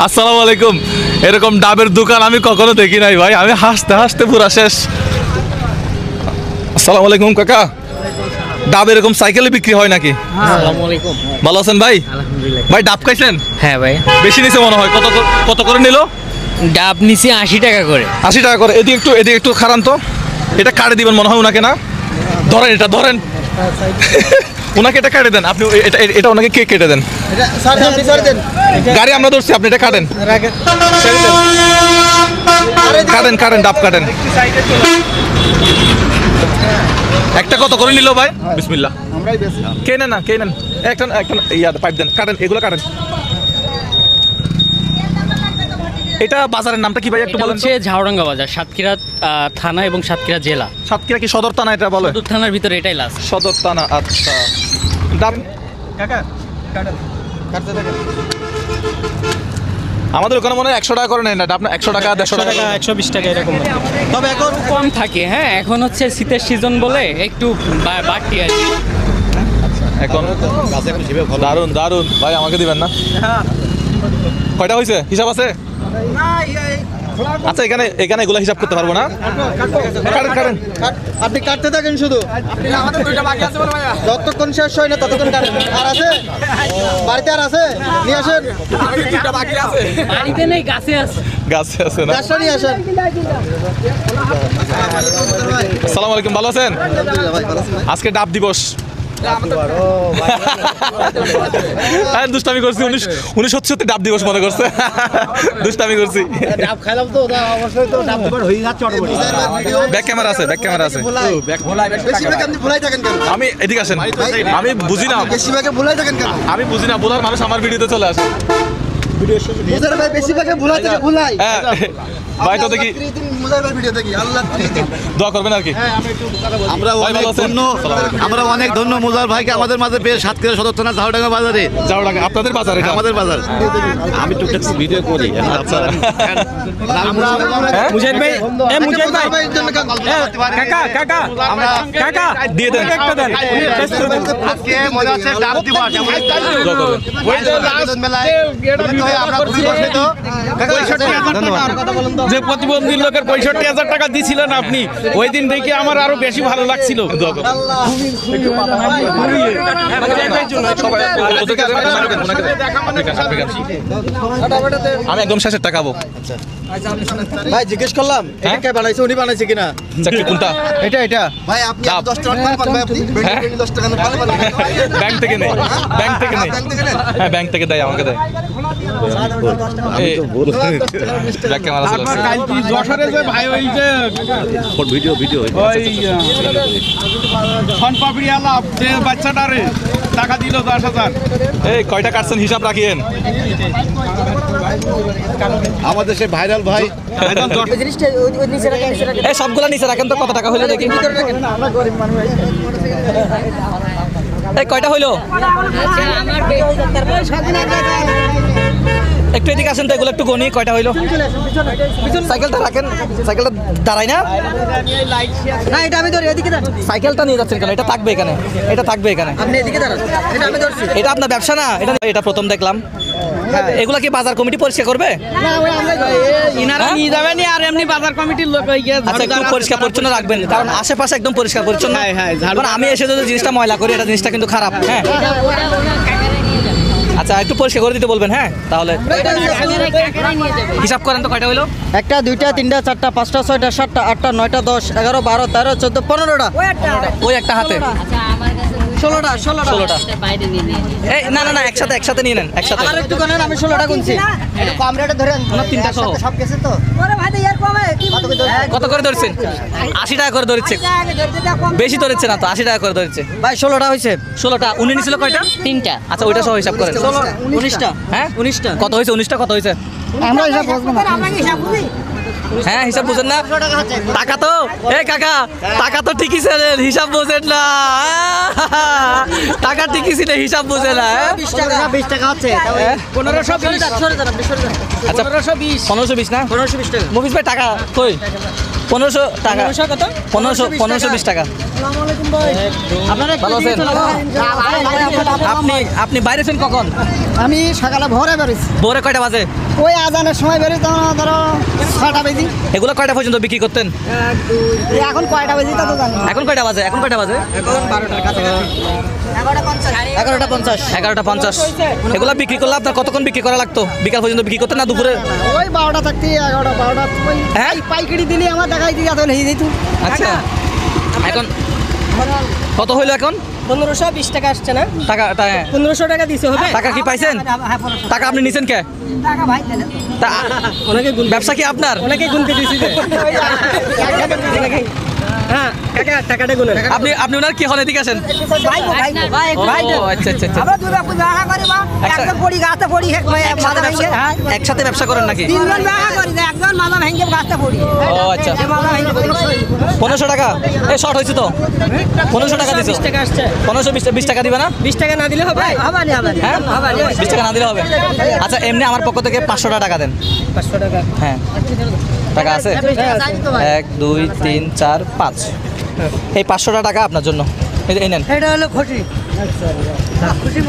আসসালামু আলাইকুম। এরকম ডাবের দোকান আমি কখনো দেখি নাই ভাই, আমি হাসতে হাসতে পুরা শেষ। আসসালামু আলাইকুম কাকা, ডাব এরকম সাইকেলে বিক্রি হয় নাকি? আসসালামু আলাইকুম। ভালো আছেন ভাই? আলহামদুলিল্লাহ। ভাই ডাব খাইছেন? হ্যাঁ ভাই, বেশি নিচে মনে হয়। কত করে নিল? ডাব নিচে 80 টাকা করে। 80 টাকা করে। এদিকে একটু খারান তো, এটা কাটে দিবেন মনে হয় ওনাকে, না ধরেন, এটা ধরেন ওনাকে এটা কেটে দেন আপনি, এটা ওনাকে কে কেটে দেন? গাড়ি আমরা ধরছি, আপনি এটা কাটেন, কাটেন ডাব কাটেন। একটা কত করে নিল ভাই? বিসমিল্লাহ। কে নেন, একটা পাইপ দেন, কাটেন, এগুলো কাটেন। এটা বাজারের নামটা কি ভাই একটু বলেন? হচ্ছে ঝাউরাঙ্গা বাজার, সাতক্ষীরা থানা এবং সাতক্ষীরা জেলা। সাতক্ষীরা কি সদর থানা এটা বলে? সদর থানার ভিতরে এটাই লাস্ট। সদর থানা। আচ্ছা, ডাব কাকা কাটেন, কাটতে থাকেন। আমাদের ওখানে মনে হয় 100 টাকা করে নেয় না, আপনার 100 টাকা 150 টাকা 120 টাকা এরকম, তবে এখন কম থাকে। হ্যাঁ, এখন হচ্ছে শীতের সিজন বলে একটু বাড়তি আর কি। এখন দারুন ভাই, আমাকে দিবেন না? কয়টা হয়েছে হিসাব আছে? আচ্ছা, এখানে এগুলো হিসাব করতে পারবো না। কাটেন, আপনি কাটতে থাকেন শুধু, যতক্ষণ শেষ হয় না ততক্ষণ কাটেন। আর আছে বাড়িতে, আর আছে নিয়ে আসেন। বাড়িতে নেই, গাছে আছে না? গাছটা নিয়ে আসেন। আসসালামু আলাইকুম, ভালো আছেন? আজকে ডাব দিবস। দুষ্টামি করছি, উনি সত্যি ডাব দিবস মনে করছে। দুষ্টামি করছি। ডাব খাইলাম তো, অবশ্যই তো ডাব দিবার হয়ে যাচ্ছে অটোমেটিক। ব্যাক ক্যামেরা আছে। বেশিরভাগ আপনি ভুলাই থাকেন কেন? আমি এদিকে আসেন, আমি বুঝি না। বেশিরভাগে ভুলাই থাকেন কেন? আমি বুঝি না, বোলার মানুষ আমার ভিডিওতে চলে আসে। মুজার ভাই বেশিরভাগে ভুলাই থেকে ভুলাই। হ্যাঁ ভাই, তো দেখি মুজার ভাই ভিডিও দেখি, আল্লাহ দোয়া করবেন আর কি। আমরা অনেক ধন্য মুজার ভাইকে আমাদের মাঝে পেয়ে। সাতক্ষীরা সদর থানা ঝাউডাঙ্গা বাজারে। ঝাউডাঙ্গা আপনাদের বাজার? এটা আমাদের বাজার। আমি টুকটাক ভিডিও করি। আচ্ছা, মুজাহিদ ভাই, মুজাহিদ ভাই, কাকা দিয়ে দেন, একটা দেন। আজকে মজা হচ্ছে ডাব দিবস। দোয়া করবেন। মেলায় আমরা খুবই গর্বিত। যে প্রতিবন্ধী লোকের 65,000 টাকা দিছিলেন আপনি, ওই দিন দেখে আমার আরো বেশি ভালো লাগছিল। দোয়া করবেন। আমি একদম শেষের টাকা খাবো। ভাই জিজ্ঞেস করলাম এটা কে বানাইছে, উনি বানাইছে কিনা? চাকরি কোনটা? এটা ভাই আপনি ডাব। 10 টাকা পান ভাই, আপনি 10 টাকা পান। ব্যাংক থেকে নেই, হ্যাঁ ব্যাংক থেকে দেয়, আমাকে দেয়। ব্যাক ক্যামেরা আছে। আপনার কালকে যশোরে যে ভাই, ওই যে ভিডিও ওই সনপাপড়িওয়ালা যে বাচ্চাটারে টাকা দিল 10,000। এই কয়টা কাটছেন হিসাব রাখিয়েন। আমাদের সেই ভাইরাল ভাই। এই সবগুলা নিচে রাখেন তো, কত টাকা হইলো দেখি। এই কয়টা হইলো? একটু এদিকে আসেন তো, এগুলো একটু গনি, কয়টা হইলো? সাইকেলটা রাখেন, সাইকেলটা দাঁড়াই না। না এটা আমি ধরি, এদিকে দাঁড়ান। সাইকেলটা নিয়ে যাচ্ছেন কেন? এটা থাকবে এখানে, এটা থাকবে এখানে। আপনি এদিকে দাঁড়ান, এটা আমি ধরছি। এটা আপনার ব্যবসা না? এটা প্রথম দেখলাম। এগুলা কি বাজার কমিটি পরিষ্কার করবে? ইনারা নিয়ে যাবেন আর এমনি বাজার কমিটির লোক আচ্ছা, একটু পরিষ্কার পরিচ্ছন্ন রাখবেন, কারণ আশেপাশে একদম পরিষ্কার পরিচ্ছন্ন। হ্যাঁ, কারণ আমি এসে যদি জিনিসটা ময়লা করি, এটা জিনিসটা কিন্তু খারাপ। হ্যাঁ, আচ্ছা একটু পরিষ্কার করে দিতে বলবেন। হ্যাঁ, তাহলে হিসাব করেন তো, কয়টা হইলো? 1টা 2টা 3টা 4টা 5টা 6টা 7টা 8টা 9টা 10 11 12 13 14 15টা। ওই একটা হাতে 16টা। এই না একসাথে নিয়ে নেন, একসাথে। আর একটু কোনেন, আমি 16টা গুনছি। একটু কম রেটে ধরেন, না 3টা সহ। সব গেছে তো। কত করে ধরছেন? 80 টাকা করে ধরছে। বেশি ধরছে না তো, 80 টাকা করে ধরছে ভাই 16টা হইছে। 16টা। উনি নিছিল কয়টা? 3টা। আচ্ছা, ওইটা সহ হিসাব করেন। 19টা। হ্যাঁ 19টা। কত হয়েছে? 19টা কত হয়েছে? আমরা হিসাব বুঝবো না। হ্যাঁ, হিসাব বুঝেন না? টাকা তো, কাকা টাকা তো ঠিকই ছিলেন, হিসাব বুঝেন না। টাকা ঠিকই ছিল, হিসাব বুঝে না। 20 টাকা হচ্ছে। 1520। আচ্ছা 1520 না? 1520 টাকা। মুভিস ভাই টাকা কই? 1500 টাকা, 1500 কত? 1520 টাকা। আপনারা ভালো আছেন? আপনি বাইরেছেন কখন? আমি সকালে ভোরে বেরোছি, ভোরে কয়টা বাজে? ওই আজানের সময় বেরোই, তখন ধরো 6টা বেজি। এগুলো কয়টা পর্যন্ত বিক্রি করতেন? এখন কয়টা বেজি তা তো জানি না। এখন কয়টা বাজে? এখন কয়টা বাজে? 11:50। এগুলো বিক্রি করলে আপনার কতক্ষণ বিক্রি করা লাগতো? বিকাল পর্যন্ত বিক্রি করতেন না দুপুরে? ওই 12টা থাকতে 11টা 12টা ওই হ্যাঁ? পাইকারি দিলে আমার দেখাই দিয়ে এত হয়ে যেত। আচ্ছা, এখন কত হইলো এখন? 1520 টাকা আসছে না? টাকা 1500 টাকা দিতে হবে। টাকা কি পাইছেন? টাকা আপনি নিছেন কে? টাকা ভাই দিলে তা- অনেকে ব্যবসা কি আপনার? অনেকে গুনতে দিছি যে। হ্যাঁ কাকা টাকাটা গুনেন। আপনি ওনার কি হন? এদিকে আসেন। ও, আচ্ছা। আমরা দুই বাপু দেখা করি বা একজন পড়ি গাছে পড়ি মাথা ভেঙে একসাথে ব্যবসা করেন নাকি? তিনজন দেখা করি না, একজন মাথা ভেঙে গাছে পড়ি। ও আচ্ছা, মাথা ভেঙে 1500 টাকা। এই শর্ট হয়েছে তো, 1500 টাকা দিছো। 20 টাকা আসছে। 1520 টাকা দিবে না? 20 টাকা না দিলে হবে? হবে না, হবে না। হ্যাঁ, 20 টাকা না দিলে হবে। আচ্ছা, এমনি আমার পক্ষ থেকে 500 টাকা দেন। 500 টাকা। হ্যাঁ, টাকা আছে? 1 2 3 4 5। এই 500 টাকা আপনার জন্য। এই নেন, এটা হলো খুশি।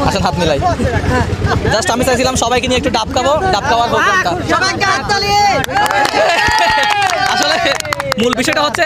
আসেন হাত মিলাই। জাস্ট আমি চাইছিলাম সবাইকে নিয়ে একটু ডাব খাওয়ার প্রোগ্রামটা। সবাইকে হাততালি। আসলে মূল বিষয়টা হচ্ছে